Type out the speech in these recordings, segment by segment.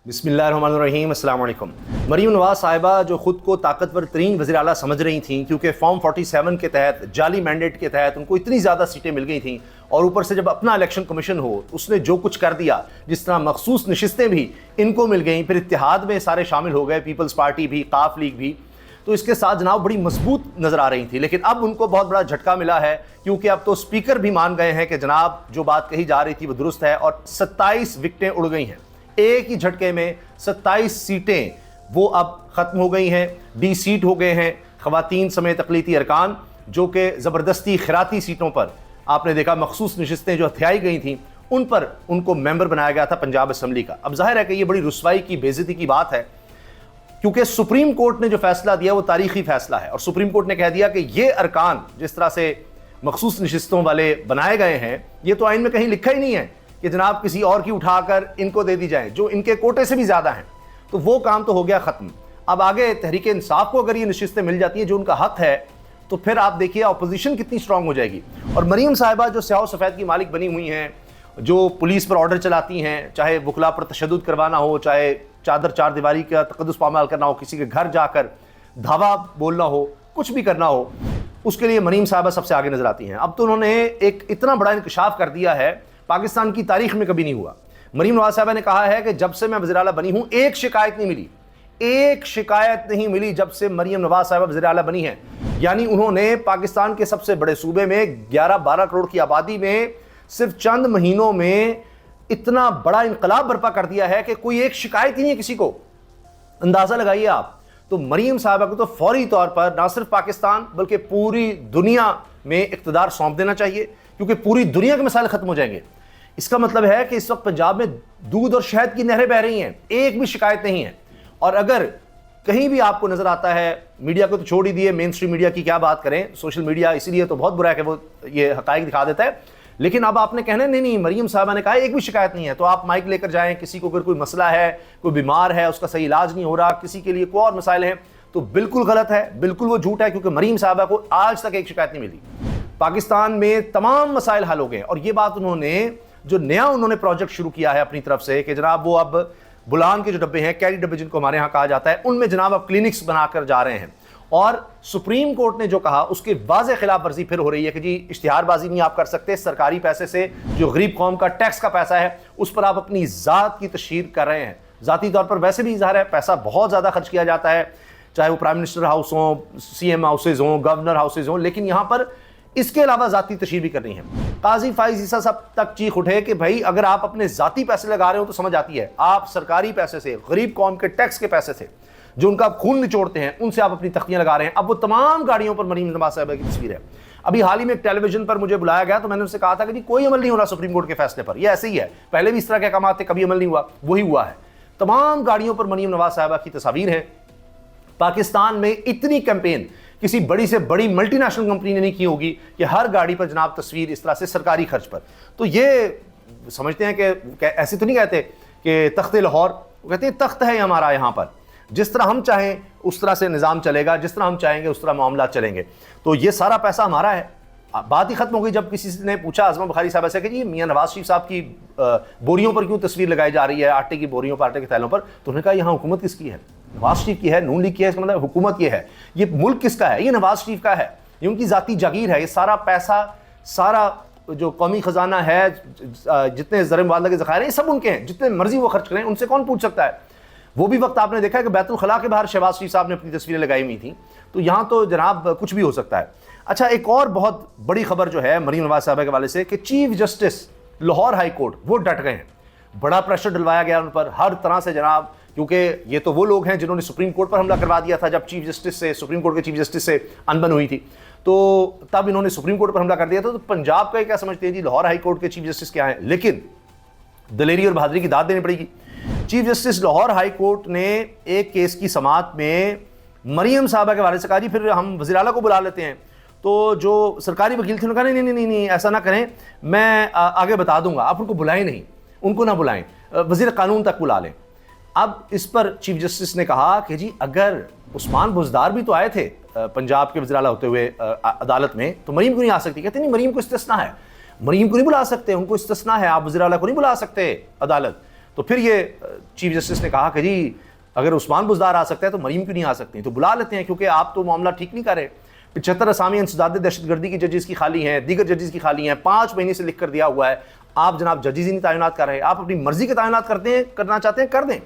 बिस्मिल्लाहिर्रहमानिर्रहीम, अस्सलाम वालेकुम। मरीम नवाज साहिबा जो ख़ुद को ताकतवर तरीन वज़ीर आला समझ रही थी, क्योंकि फॉर्म 47 के तहत जाली मैंडेट के तहत उनको इतनी ज़्यादा सीटें मिल गई थी, और ऊपर से जब अपना इलेक्शन कमीशन हो उसने जो कुछ कर दिया, जिस तरह मखसूस नशिस्तें भी इनको मिल गई, फिर इत्तेहाद में सारे शामिल हो गए, पीपल्स पार्टी भी, काफ लीग भी, तो इसके साथ जनाब बड़ी मजबूत नज़र आ रही थी। लेकिन अब उनको बहुत बड़ा झटका मिला है, क्योंकि अब तो स्पीकर भी मान गए हैं कि जनाब जो बात कही जा रही थी वो दुरुस्त है, और 27 विकटें उड़ गई हैं। एक ही झटके में 27 सीटें वो अब ख़त्म हो गई हैं, सीट हो गए हैं ख़वातीन समेत अक़लियती अरकान, जो कि ज़बरदस्ती खिराती सीटों पर आपने देखा मखसूस नशिस्तें जो हथियाई गई थी उन पर उनको मेंबर बनाया गया था पंजाब असम्बली का। अब जाहिर है कि ये बड़ी रुसवाई की, बेइज्जती की बात है, क्योंकि सुप्रीम कोर्ट ने जो फैसला दिया वो तारीखी फैसला है, और सुप्रीम कोर्ट ने कह दिया कि ये अरकान जिस तरह से मखसूस नशिस्तों वाले बनाए गए हैं, ये तो आइन में कहीं लिखा ही नहीं है कि जनाब किसी और की उठाकर इनको दे दी जाए जो इनके कोटे से भी ज़्यादा हैं। तो वो काम तो हो गया ख़त्म। अब आगे तहरीक इंसाफ को अगर ये नशिस्तें मिल जाती हैं जो उनका हक है, तो फिर आप देखिए अपोजिशन कितनी स्ट्रांग हो जाएगी। और मरीम साहिबा जो स्याह सफ़ेद की मालिक बनी हुई हैं, जो पुलिस पर ऑर्डर चलाती हैं, चाहे वकला पर तशद्दुद करवाना हो, चाहे चादर चार दीवारी का तक़द्दुस पामाल करना हो, किसी के घर जाकर धावा बोलना हो, कुछ भी करना हो, उसके लिए मरीम साहिबा सबसे आगे नज़र आती हैं। अब तो उन्होंने एक इतना बड़ा इंकशाफ कर दिया है, पाकिस्तान की तारीख में कभी नहीं हुआ। मरीम नवाज साहिबा ने कहा है कि जब से मैं वज़ीर आला बनी हूं एक शिकायत नहीं मिली, एक शिकायत नहीं मिली जब से मरीम नवाज साहिबा वज़ीर आला बनी है। यानी उन्होंने पाकिस्तान के सबसे बड़े सूबे में 11-12 करोड़ की आबादी में सिर्फ चंद महीनों में इतना बड़ा इनकलाब बर्पा कर दिया है कि कोई एक शिकायत ही नहीं है किसी को। अंदाजा लगाइए आप। तो मरीम साहिबा को तो फौरी तौर पर ना सिर्फ पाकिस्तान बल्कि पूरी दुनिया में इक़्तिदार सौंप देना चाहिए, क्योंकि पूरी दुनिया के मसाइल खत्म हो जाएंगे। इसका मतलब है कि इस वक्त पंजाब में दूध और शहद की नहरें बह रही हैं, एक भी शिकायत नहीं है। और अगर कहीं भी आपको नजर आता है, मीडिया को तो छोड़ ही दिए, मेन स्ट्रीम मीडिया की क्या बात करें, सोशल मीडिया इसीलिए तो बहुत बुरा है कि वो ये हकायक दिखा देता है। लेकिन अब आपने कहना नहीं, मरीम साहिबा ने कहा एक भी शिकायत नहीं है, तो आप माइक लेकर जाएं, किसी को अगर कोई मसला है, कोई बीमार है, उसका सही इलाज नहीं हो रहा, किसी के लिए कोई और मसाइल हैं, तो बिल्कुल गलत है, बिल्कुल वो झूठ है, क्योंकि मरीम साहिबा को आज तक एक शिकायत नहीं मिली। पाकिस्तान में तमाम मसाइल हल हो गए। और ये बात उन्होंने प्रोजेक्ट शुरू किया है अपनी तरफ से कि जनाब वो अब बुलान के जो डब्बे हैं, कैरी डब्बे जिनको हमारे यहाँ कहा जाता है, उनमें जनाब अब क्लिनिक्स बनाकर जा रहे हैं। और सुप्रीम कोर्ट ने जो कहा उसकी वाज़ेह खिलाफ वर्जी फिर हो रही है कि जी इश्तिहारबाजी नहीं आप कर सकते, सरकारी पैसे से जो गरीब कौम का टैक्स का पैसा है उस पर आप अपनी ज़ात की तशहीर कर रहे हैं। ज़ाती तौर पर वैसे भी इज़हार है, पैसा बहुत ज़्यादा खर्च किया जाता है, चाहे वो प्राइम मिनिस्टर हाउस हों, CM हाउसेज हों, गवर्नर हाउसेज हों, लेकिन यहाँ पर इसके अलावा ज़ाती तशहीर भी करनी है। काजी फाइज ईसा सब तक चीख उठे कि भाई अगर आप अपने ज़ाती पैसे लगा रहे हो तो समझ आती है, आप सरकारी पैसे से, गरीब कौम के टैक्स के पैसे से जो उनका खून निचोड़ते हैं, उनसे आप अपनी तख्तियां लगा रहे हैं। अब वो तमाम गाड़ियों पर मरीम नवाज साहिबा की तस्वीर है। अभी हाल ही में एक टेलीविजन पर मुझे बुलाया गया, तो मैंने उनसे कहा था कि जी कोई अमल नहीं हो रहा सुप्रीम कोर्ट के फैसले पर, ये ऐसे ही है, पहले भी इस तरह के काम आते, कभी अमल नहीं हुआ, वही हुआ है। तमाम गाड़ियों पर मरीम नवाज साहिबा की तस्वीर है। पाकिस्तान में इतनी कैंपेन किसी बड़ी से बड़ी मल्टीनेशनल कंपनी ने नहीं की होगी कि हर गाड़ी पर जनाब तस्वीर इस तरह से सरकारी खर्च पर। तो ये समझते हैं कि ऐसे तो नहीं कहते कि तख्त लाहौर, वो कहते हैं तख्त है हमारा, यहाँ पर जिस तरह हम चाहें उस तरह से निज़ाम चलेगा, जिस तरह हम चाहेंगे उस तरह मामला चलेंगे। तो ये सारा पैसा हमारा है। बात ही खत्म हो गई जब किसी ने पूछा आज़मा बुखारी साहब से कि जी मियां नवाज शरीफ साहब की बोरियों पर क्यों तस्वीर लगाई जा रही है, आटे की बोरियों पर, आटे के थैलों पर, तो उन्होंने कहा यहाँ हुकूमत किसकी है? नवाज शरीफ की है, नून लीग की है, इसका मतलब हुकूमत ये है। ये मुल्क किसका है? ये नवाज शरीफ का है, ये उनकी ज़ाती जागीर है। ये सारा पैसा, सारा जो कौमी ख़जाना है, जितने ज़र-ए-मुबादला के ज़खायर हैं, ये सब उनके हैं, जितने मर्जी वो खर्च करें, उनसे कौन पूछ सकता है? वो भी वक्त आपने देखा है कि बैतुल खला के बाहर शहबाज शरीफ साहब ने अपनी तस्वीरें लगाई हुई थी। तो यहाँ तो जनाब कुछ भी हो सकता है। अच्छा, एक और बहुत बड़ी खबर जो है मरीम नवाज साहिबा के हवाले से कि chief justice Lahore high court वो डट गए हैं। बड़ा प्रेशर डलवाया गया उन पर हर तरह से जनाब, क्योंकि ये तो वो लोग हैं जिन्होंने सुप्रीम कोर्ट पर हमला करवा दिया था जब चीफ जस्टिस से, सुप्रीम कोर्ट के चीफ जस्टिस से अनबन हुई थी, तो तब इन्होंने सुप्रीम कोर्ट पर हमला कर दिया था। तो पंजाब का क्या समझते हैं जी, लाहौर हाई कोर्ट के चीफ जस्टिस क्या है? लेकिन दलेरी और बहादुरी की दाद देनी पड़ेगी। Chief justice Lahore high court ने एक केस की समाअत में मरीम साहिबा के हवाले से कहा जी फिर हम वज़ीर आला को बुला लेते हैं। तो जो सरकारी वकील थे उन्होंने कहा नहीं, ऐसा ना करें, मैं आगे बता दूंगा, आप उनको बुलाएं नहीं, उनको ना बुलाएं, वज़ीर कानून तक बुला लें। अब इस पर चीफ जस्टिस ने कहा कि जी अगर उस्मान बुज़दार भी तो आए थे पंजाब के वज़ीर आला होते हुए अदालत में, तो मरीम को नहीं आ सकती? कहते नहीं, मरीम को इस्तिस्ना है, मरीम को नहीं बुला सकते, उनको इस्तिस्ना है, आप वज़ीर आला को नहीं बुला सकते अदालत। तो फिर ये चीफ जस्टिस ने कहा कि जी अगर उस्मान बुज़दार आ सकता है तो मरीम क्यों नहीं आ सकती, तो बुला लेते हैं, क्योंकि आप तो मामला ठीक नहीं कर रहे। 75 असामी इंसदाद दहशतगर्दी की जजेस की खाली हैं, दीगर जजेस की खाली हैं, 5 महीने से लिख कर दिया हुआ है, आप जनाब जजेस ही नहीं तैनात कर रहे, आप अपनी मर्जी के तैनात करना चाहते हैं, कर दें।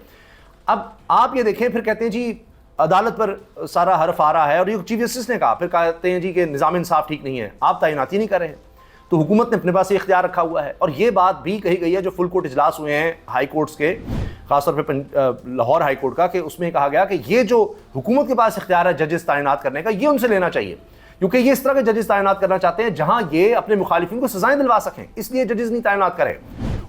अब आप ये देखें, फिर कहते हैं जी अदालत पर सारा हर्फ आ रहा है, और ये चीफ जस्टिस ने कहा, फिर कहते हैं जी कि निज़ाम इंसाफ ठीक नहीं है, आप तैनाती नहीं कर रहे हैं। तो हुकूमत ने अपने पास ये इख्तियार रखा हुआ है, और ये बात भी कही गई है जो फुल कोर्ट इजलास हुए हैं हाई कोर्ट्स के, खासतौर पर लाहौर हाई कोर्ट का, कि उसमें कहा गया कि ये जो हुकूमत के पास इख्तियार है जजेस तैनात करने का, ये उनसे लेना चाहिए, क्योंकि ये इस तरह के जजेस तैनात करना चाहते हैं जहां ये अपने मुखालिफिन को सजाएं दिलवा सकें, इसलिए जजेस नहीं तैनात करें।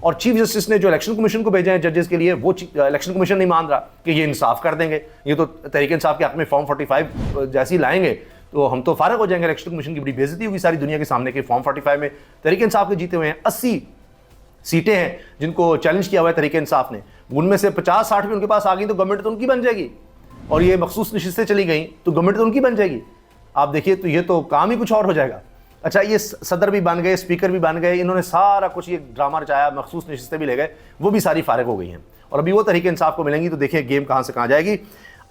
और चीफ जस्टिस ने जो इलेक्शन कमीशन को भेजे हैं जजेस के लिए, वो इलेक्शन कमीशन नहीं मान रहा कि ये इंसाफ कर देंगे, ये तो तहरीक इंसाफ के हक में फॉर्म 45 जैसी लाएंगे तो हम तो फारग हो जाएंगे, इलेक्शन कमीशन की बड़ी बेइज्जती होगी सारी दुनिया के सामने, कि फॉर्म 45 में तहरीक इंसाफ के जीते हुए हैं 80 सीटें हैं जिनको चैलेंज किया हुआ है तहरीक इंसाफ ने, उनमें से 50-60 भी उनके पास आ गई तो गवर्नमेंट तो उनकी बन जाएगी, और ये मखसूस नशिस्तें चली गई तो गवर्नमेंट तो उनकी बन जाएगी। आप देखिए तो ये तो काम ही कुछ और हो जाएगा। अच्छा, ये सदर भी बन गए, स्पीकर भी बन गए, इन्होंने सारा कुछ ये ड्रामा रचाया, मखसूस नशिस्तें भी ले गए, वो भी सारी फारिग हो गई हैं, और अभी वो तहरीक इंसाफ को मिलेंगी, तो देखिए गेम कहाँ से कहाँ जाएगी।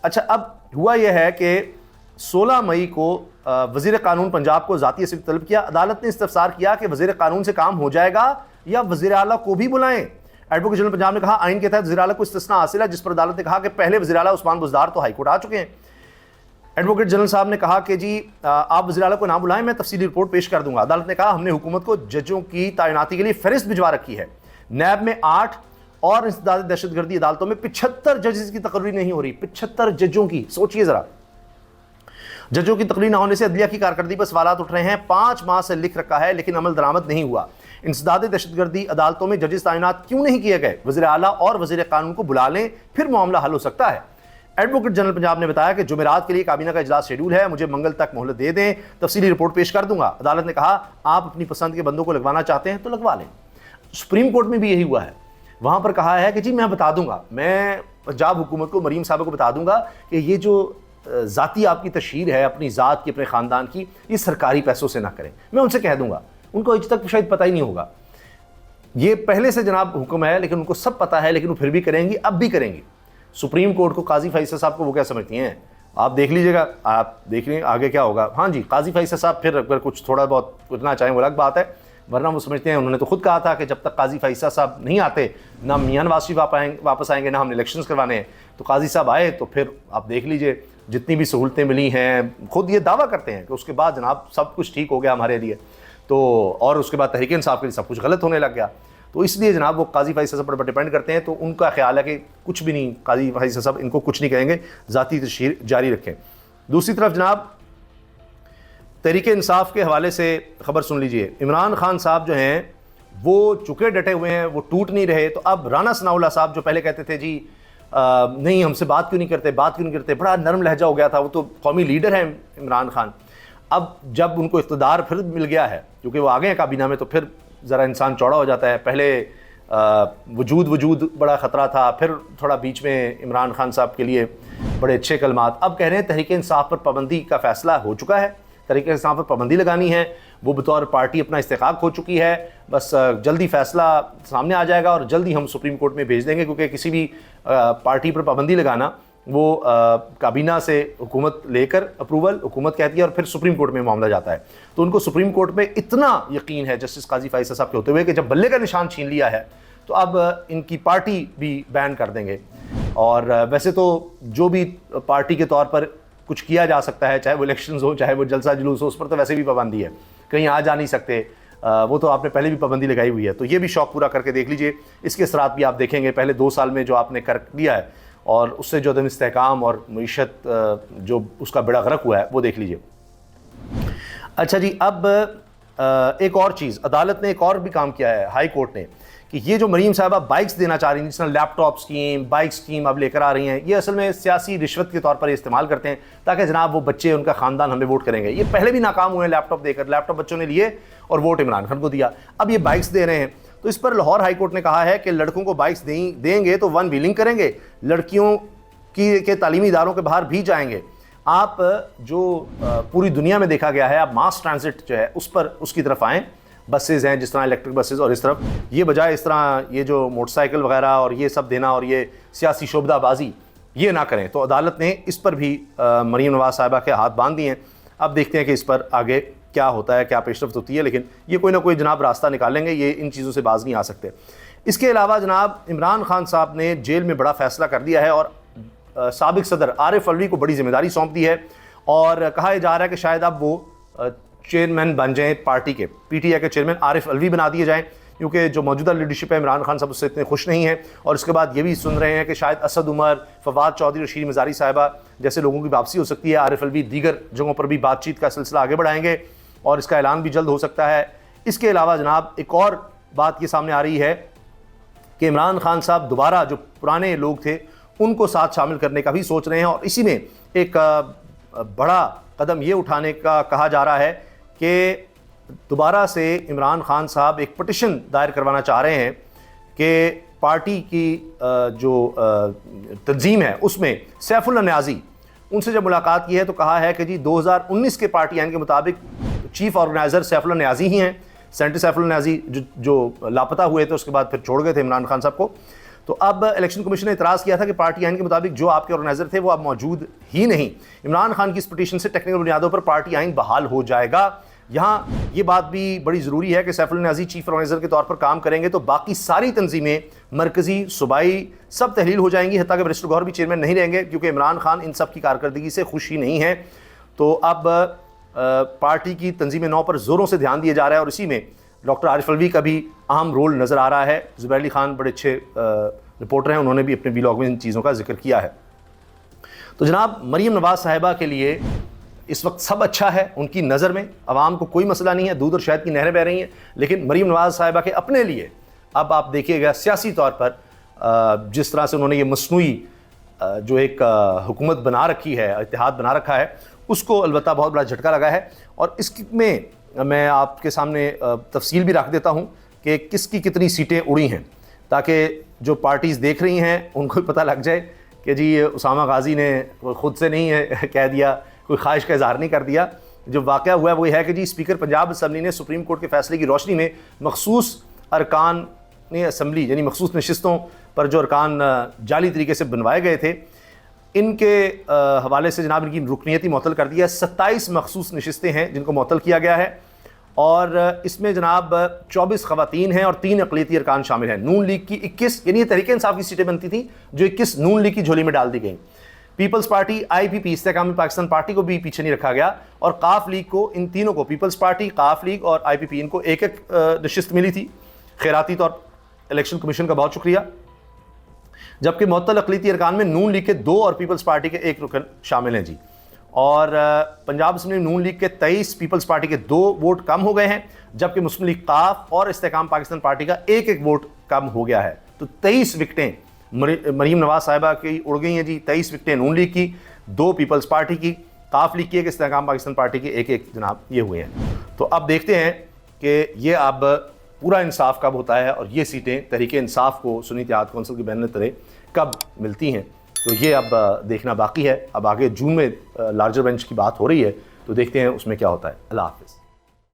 अच्छा, अब हुआ यह है कि 16 मई को वज़ीर कानून पंजाब को ज़ाती असलियत तलब किया। अदालत ने इस्तफसार किया कि वज़ीर कानून से काम हो जाएगा या वज़ीर आला को भी बुलाएं। एडवोकेट जनरल पंजाब ने कहा आइन के तहत वज़ीर आला को इस्तिस्ना हासिल है, जिस पर अदालत ने कहा कि पहले वज़ीर आला उस्मान बुज़दार तो हाईकोर्ट आ चुके हैं। एडवोकेट जनरल साहब ने कहा कि जी आप वज़ीर आला को ना बुलाएं, मैं तफसीली रिपोर्ट पेश कर दूंगा। अदालत ने कहा हमने हुकूमत को जजों की तैनाती के लिए फहरिस्त भिजवा रखी है, नैब में 8 और इंसदाद दहशतगर्दी अदालतों में 75 जजेस की तकरीर नहीं हो रही, 75 जजों की, सोचिए ज़रा। जजों की तकरीर न होने से अदलिया की कारकर्दगी पर सवालात उठ रहे हैं। 5 माह से लिख रखा है लेकिन अमल दरामद नहीं हुआ। इंसदाद दहशतगर्दी अदालतों में जजेस तैनात क्यों नहीं किए गए? वज़ीर आला और वज़ीर कानून को बुला लें, फिर मामला हल हो सकता है। एडवोकेट जनरल पंजाब ने बताया कि जुमेरात के लिए काबीना का इजलास शेड्यूल है, मुझे मंगल तक मोहलत दे दें, तफसीली रिपोर्ट पेश कर दूंगा। अदालत ने कहा आप अपनी पसंद के बंदों को लगवाना चाहते हैं तो लगवा लें। सुप्रीम कोर्ट में भी यही हुआ है, वहां पर कहा है कि जी मैं बता दूंगा, मैं पंजाब हुकूमत को, मरीम साहब को बता दूंगा कि ये जो ज़ाती आपकी तशहीर है अपनी ज़ात की, अपने ख़ानदान की, ये सरकारी पैसों से ना करें, मैं उनसे कह दूंगा। उनको आज तक शायद पता ही नहीं होगा, ये पहले से जनाब हुक्म है, लेकिन उनको सब पता है, लेकिन वो फिर भी करेंगी, अब भी करेंगी। सुप्रीम कोर्ट को काजी फैसल साहब को वो क्या समझती हैं, आप देख लीजिएगा, आप देख लें आगे क्या होगा। हाँ जी, काजी फैसल साहब फिर अगर कुछ थोड़ा बहुत करना चाहें वो अलग बात है, वरना वो समझते हैं, उन्होंने तो खुद कहा था कि जब तक काजी फैसल साहब नहीं आते, ना मियां नवाज शरीफ वापस आएंगे, ना हमने इलेक्शंस करवाने हैं। तो काजी साहब आए तो फिर आप देख लीजिए जितनी भी सहूलतें मिली हैं, खुद ये दावा करते हैं कि उसके बाद जनाब सब कुछ ठीक हो गया हमारे लिए, तो और उसके बाद तहरीक इंसाफ के लिए सब कुछ गलत होने लग गया। तो इसलिए जनाब वो काजी फैसल साहब पर डिपेंड करते हैं, तो उनका ख्याल है कि कुछ भी नहीं, काजी फैसल साहब इनको कुछ नहीं कहेंगे, ज़ाती तशहीर जारी रखें। दूसरी तरफ जनाब तहरीक इंसाफ के हवाले से खबर सुन लीजिए। इमरान खान साहब जो हैं वो चुके डटे हुए हैं, वो टूट नहीं रहे। तो अब राना सनाउल्लाह साहब जो पहले कहते थे जी नहीं हमसे बात क्यों नहीं करते, बात क्यों नहीं करते, बड़ा नरम लहजा हो गया था, वो तो कौमी लीडर हैं इमरान खान। अब जब उनको इक़्तिदार फिर मिल गया है, क्योंकि वो आ गए हैं काबीना में, तो फिर ज़रा इंसान चौड़ा हो जाता है। पहले वजूद बड़ा ख़तरा था, फिर थोड़ा बीच में इमरान खान साहब के लिए बड़े अच्छे कलमात। अब कह रहे हैं तहरीक इंसाफ पर पाबंदी का फ़ैसला हो चुका है, तहरीक इंसाफ पर पाबंदी लगानी है, वो बतौर पार्टी अपना इस्तेकाक हो चुकी है, बस जल्दी फ़ैसला सामने आ जाएगा और जल्दी हम सुप्रीम कोर्ट में भेज देंगे, क्योंकि किसी भी पार्टी पर पाबंदी लगाना वो काबीना से हुकूमत लेकर अप्रूवल, हुकूमत कहती है और फिर सुप्रीम कोर्ट में मामला जाता है। तो उनको सुप्रीम कोर्ट में इतना यकीन है जस्टिस काजी फैसल साहब के होते हुए कि जब बल्ले का निशान छीन लिया है तो अब इनकी पार्टी भी बैन कर देंगे। और वैसे तो जो भी पार्टी के तौर पर कुछ किया जा सकता है, चाहे वो इलेक्शंस हो, चाहे वो जलसा जुलूस हो, उस पर तो वैसे भी पाबंदी है, कहीं आ जा नहीं सकते, वो तो आपने पहले भी पाबंदी लगाई हुई है। तो ये भी शौक पूरा करके देख लीजिए, इसके असरात भी आप देखेंगे पहले 2 साल में जो आपने कर दिया है, और उससे जो अदम इस्तेहकाम और मईशत जो उसका बेड़ा गर्क हुआ है वो देख लीजिए। अच्छा जी, अब एक और चीज़, अदालत ने एक और भी काम किया है हाई कोर्ट ने, कि ये जो मरीम साहबा बाइक्स देना चाह रही हैं, जिसमें लैपटॉप स्कीम, बाइक स्कीम अब लेकर आ रही हैं, ये असल में सियासी रिश्वत के तौर पर इस्तेमाल करते हैं ताकि जनाब वो बच्चे, उनका ख़ानदान हमें वोट करेंगे। ये पहले भी नाकाम हुए हैं लैपटॉप देकर, लैपटॉप बच्चों ने लिए और वोट इमरान खान को दिया, अब ये बाइक्स दे रहे हैं। तो इस पर लाहौर हाई कोर्ट ने कहा है कि लड़कों को बाइक्स देंगे तो वन व्हीलिंग करेंगे, लड़कियों के तालीमी इदारों के बाहर भी जाएंगे। आप जो पूरी दुनिया में देखा गया है, आप मास ट्रांजिट जो है उस पर उसकी तरफ आएँ, बसेज़ हैं, जिस तरह इलेक्ट्रिक बसेज़, और इस तरफ ये बजाय इस तरह ये जो मोटरसाइकिल वगैरह और ये सब देना और ये सियासी शोबदाबाजी ये ना करें। तो अदालत ने इस पर भी मरीम नवाज़ साहिबा के हाथ बांध दिए हैं। अब देखते हैं कि इस पर आगे क्या होता है, क्या पेशरफ्त होती है, लेकिन ये कोई ना कोई जनाब रास्ता निकालेंगे, ये इन चीज़ों से बाज नहीं आ सकते। इसके अलावा जनाब इमरान खान साहब ने जेल में बड़ा फैसला कर दिया है और साबिक सदर आरिफ अलवी को बड़ी जिम्मेदारी सौंप दी है और कहा जा रहा है कि शायद अब वो चेयरमैन बन जाएँ पार्टी के, PTI के चेयरमैन आरिफ अलवी बना दिए जाएँ, क्योंकि जो मौजूदा लीडरशिप है इमरान खान साहब उससे इतने खुश नहीं हैं। और इसके बाद ये भी सुन रहे हैं कि शायद असद उमर, फवाद चौधरी और शीरी मज़ारी साहिबा जैसे लोगों की वापसी हो सकती है। आरिफ अलवी दीगर जगहों पर भी बातचीत का सिलसिला आगे बढ़ाएंगे और इसका ऐलान भी जल्द हो सकता है। इसके अलावा जनाब एक और बात ये सामने आ रही है कि इमरान खान साहब दोबारा जो पुराने लोग थे उनको साथ शामिल करने का भी सोच रहे हैं और इसी में एक बड़ा कदम ये उठाने का कहा जा रहा है कि दोबारा से इमरान खान साहब एक पटिशन दायर करवाना चाह रहे हैं कि पार्टी की जो तंजीम है उसमें सैफुल्लाह न्याज़ी, उनसे जब मुलाकात की है तो कहा है कि जी 2019 के पार्टी आइन के मुताबिक चीफ ऑर्गेनाइज़र सैफुल्लाह न्याज़ी ही हैं। सेनेटर सैफुल्लाह न्याज़ी जो लापता हुए थे उसके बाद फिर छोड़ गए थे इमरान खान साहब को। तो अब इलेक्शन कमीशन ने इतराज़ किया था कि पार्टी आइन के मुताबिक जो आपके ऑर्गेनाइज़र थे वो अब मौजूद ही नहीं। इमरान खान की इस पटिशन से टेक्निकल बुनियादों पर पार्टी आइन बहाल हो जाएगा। यहाँ ये बात भी बड़ी ज़रूरी है कि सैफुल्लाह न्याज़ी चीफ ऑर्गेनाइज़र के तौर पर काम करेंगे तो बाकी सारी तंजीमें मरकज़ी, सूबाई सब तहलील हो जाएंगी, हत्ता कि बैरिस्टर गौहर भी चेयरमैन नहीं रहेंगे क्योंकि इमरान खान इन सब की कारकर्दगी से खुश ही नहीं है। तो अब पार्टी की तंजीम नौ पर ज़ोरों से ध्यान दिया जा रहा है और इसी में डॉक्टर आरिफ अलवी का भी अहम रोल नज़र आ रहा है। ज़ुबैर अली खान बड़े अच्छे रिपोर्टर हैं, उन्होंने भी अपने व्लॉग में इन चीज़ों का जिक्र किया है। तो जनाब मरीम नवाज़ साहिबा के लिए इस वक्त सब अच्छा है उनकी नज़र में, आवाम को कोई मसला नहीं है, दूध और शहद की नहरें बह रही हैं। लेकिन मरीम नवाज़ साहिबा के अपने लिए अब आप देखिएगा सियासी तौर पर जिस तरह से उन्होंने ये मसनूई जो एक हुकूमत बना रखी है, इत्तेहाद बना रखा है, उसको अलबत्ता बहुत बड़ा झटका लगा है। और इसमें मैं आपके सामने तफसील भी रख देता हूँ कि किसकी कितनी सीटें उड़ी हैं, ताकि जो पार्टीज़ देख रही हैं उनको पता लग जाए कि जी उसामा गाजी ने ख़ुद से नहीं है कह दिया, कोई ख्वाहिश का इजहार नहीं कर दिया। जो वाक़या हुआ है वो है कि जी स्पीकर पंजाब असम्बली ने सुप्रीम कोर्ट के फैसले की रोशनी में मखसूस अरकान असम्बली यानी मखसूस नशिस्तों पर जो अरकान जाली तरीके से बनवाए गए थे इनके हवाले से जनाब इनकी रुकनीयत ही मुअत्तल कर दिया। 27 मखसूस नशिस्तें हैं जिनको मुअत्तल किया गया है और इसमें जनाब 24 ख़वातीन हैं और 3 अक़लियती अरकान शामिल हैं। नून लीग की 21 यानी तहरीक इंसाफ की सीटें बनती थी जो 21 नून लीग की झोली में डाल दी गई। People's party, IPP Istehkami Pakistan party को भी पीछे नहीं रखा गया और काफ लीग को, इन तीनों को, पीपल्स पार्टी, काफ लीग और IPP, इनको एक एक नशिस्त मिली थी। खैराती तौर इलेक्शन कमीशन का बहुत शुक्रिया। जबकि मुअत्तल अक़लियती अरकान में नून लीग के 2 और पीपल्स पार्टी के 1 रुकन शामिल हैं जी। और पंजाब असम्बली में नून लीग के 23, पीपल्स पार्टी के 2 वोट कम हो गए हैं, जबकि मुस्लिम लीग काफ और इस्तेहकाम पाकिस्तान पार्टी का 1-1 वोट कम हो गया है। तो 23 विकटें मरीम नवाज़ साहिबा की उड़ गई हैं जी। 23 विकटें नून लीग की, 2 पीपल्स पार्टी की, काफ लीग की, 1 इस्तेहकाम पाकिस्तान पार्टी के 1-1 जनाब ये हुए हैं। तो अब देखते हैं कि ये अब पूरा इंसाफ कब होता है और ये सीटें तहरीक इंसाफ को सुन्नी इत्तेहाद कौंसिल की बैनर तले कब मिलती हैं। तो ये अब देखना बाकी है। अब आगे जून में लार्जर बेंच की बात हो रही है तो देखते हैं उसमें क्या होता है। अल्लाह हाफ़िज़।